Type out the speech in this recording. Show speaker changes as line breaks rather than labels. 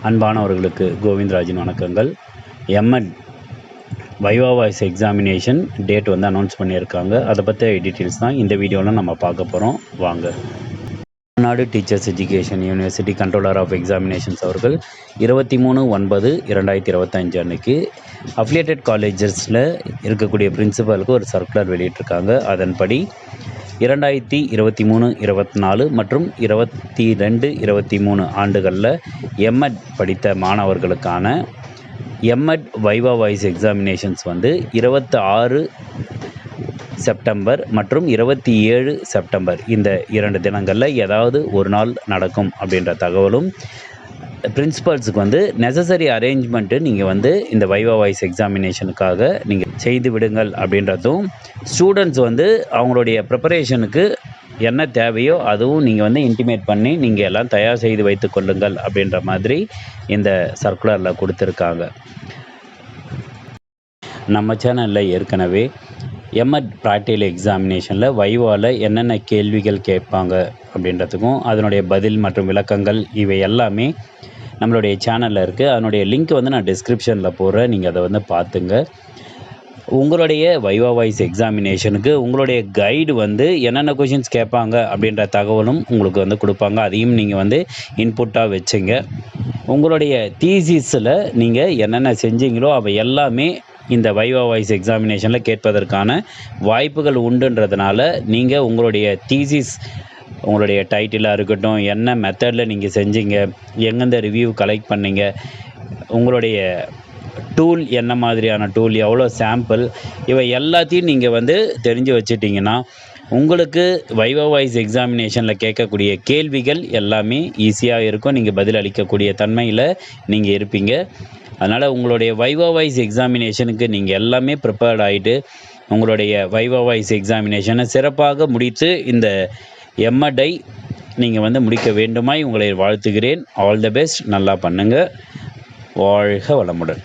அன்பானவர்களுக்கு கோவிந்தராஜின் வணக்கங்கள். எம்எட் வைவா voice examination date வந்து announce பண்ணியிருக்காங்க. அதை பற்றிய டீட்டெயில்ஸ் தான் இந்த வீடியோவில் நம்ம பார்க்க போகிறோம். வாங்க. Tamil Nadu teachers education university controller of examinations அவர்கள் 23/9/2025 அன்னைக்கு அஃபிலியேட்டட் காலேஜஸில் இருக்கக்கூடிய பிரின்சிபலுக்கு ஒரு சர்க்குலர் வெளியிட்டிருக்காங்க. அதன்படி 2023-24 மற்றும் 22-23 ஆண்டுகளில் எம்எட் படித்த மாணவர்களுக்கான எம்எட் வைவா வாய்ஸ் எக்ஸாமினேஷன்ஸ் வந்து 26 செப்டம்பர் மற்றும் 27 செப்டம்பர் இந்த 2 தினங்களில் ஏதாவது ஒரு நாள் நடக்கும் அப்படின்ற தகவலும், பிரின்சிபல்ஸுக்கு வந்து நெசசரி அரேஞ்ச்மெண்ட்டு நீங்கள் வந்து இந்த வைவா வாய்ஸ் எக்ஸாமினேஷனுக்காக நீங்கள் செய்து விடுங்கள் அப்படின்றதும், ஸ்டூடெண்ட்ஸ் வந்து அவங்களுடைய ப்ரிப்பரேஷனுக்கு என்ன தேவையோ அதுவும் நீங்கள் வந்து இன்டிமேட் பண்ணி நீங்கள் எல்லாம் தயார் செய்து வைத்து கொள்ளுங்கள் அப்படின்ற மாதிரி இந்த சர்க்குலரில் கொடுத்துருக்காங்க. நம்ம சேனலில் ஏற்கனவே எம்எட் ப்ராக்டிகல் எக்ஸாமினேஷனில் வைவாவில் என்னென்ன கேள்விகள் கேட்பாங்க அப்படின்றதுக்கும் அதனுடைய பதில் மற்றும் விளக்கங்கள் இவை எல்லாமே நம்மளுடைய சேனலில் இருக்குது. அதனுடைய லிங்க் வந்து நான் டிஸ்கிரிப்ஷனில் போடுறேன், நீங்கள் அதை வந்து பார்த்துங்க. உங்களுடைய வைவா வாய்ஸ் எக்ஸாமினேஷனுக்கு உங்களுடைய கைடு வந்து என்னென்ன கொஷின்ஸ் கேட்பாங்க அப்படின்ற தகவலும் உங்களுக்கு வந்து கொடுப்பாங்க. அதையும் நீங்கள் வந்து இன்புட்டாக வச்சுங்க. உங்களுடைய தீசிஸில் நீங்கள் என்னென்ன செஞ்சீங்களோ அவை எல்லாமே இந்த வைவா வாய்ஸ் எக்ஸாமினேஷனில் கேட்பதற்கான வாய்ப்புகள் உண்டுன்றதுனால நீங்கள் உங்களுடைய தீசிஸ், உங்களுடைய டைட்டிலாக இருக்கட்டும், என்ன மெத்தடில் நீங்கள் செஞ்சீங்க, எங்கெந்த ரிவ்யூ கலெக்ட் பண்ணீங்க, உங்களுடைய டூல் என்ன மாதிரியான டூல், எவ்வளோ சாம்பிள், இவை எல்லாத்தையும் நீங்கள் வந்து தெரிஞ்சு வச்சிட்டிங்கன்னா உங்களுக்கு வைவா வாய்ஸ் எக்ஸாமினேஷனில் கேட்கக்கூடிய கேள்விகள் எல்லாமே ஈஸியாக இருக்கும். நீங்கள் பதில் அளிக்கக்கூடிய தன்மையில் நீங்கள் இருப்பீங்க. அதனால் உங்களுடைய வைவா வாய்ஸ் எக்ஸாமினேஷனுக்கு நீங்கள் எல்லாமே ப்ரிப்பேர்ட் ஆகிட்டு உங்களுடைய வைவா வாய்ஸ் எக்ஸாமினேஷனை சிறப்பாக முடித்து இந்த எம்எட்டை நீங்கள் வந்து முடிக்க வேண்டுமாய் உங்களை வாழ்த்துகிறேன். All the best. நல்லா பண்ணுங்கள். வாழ்க வளமுடன்.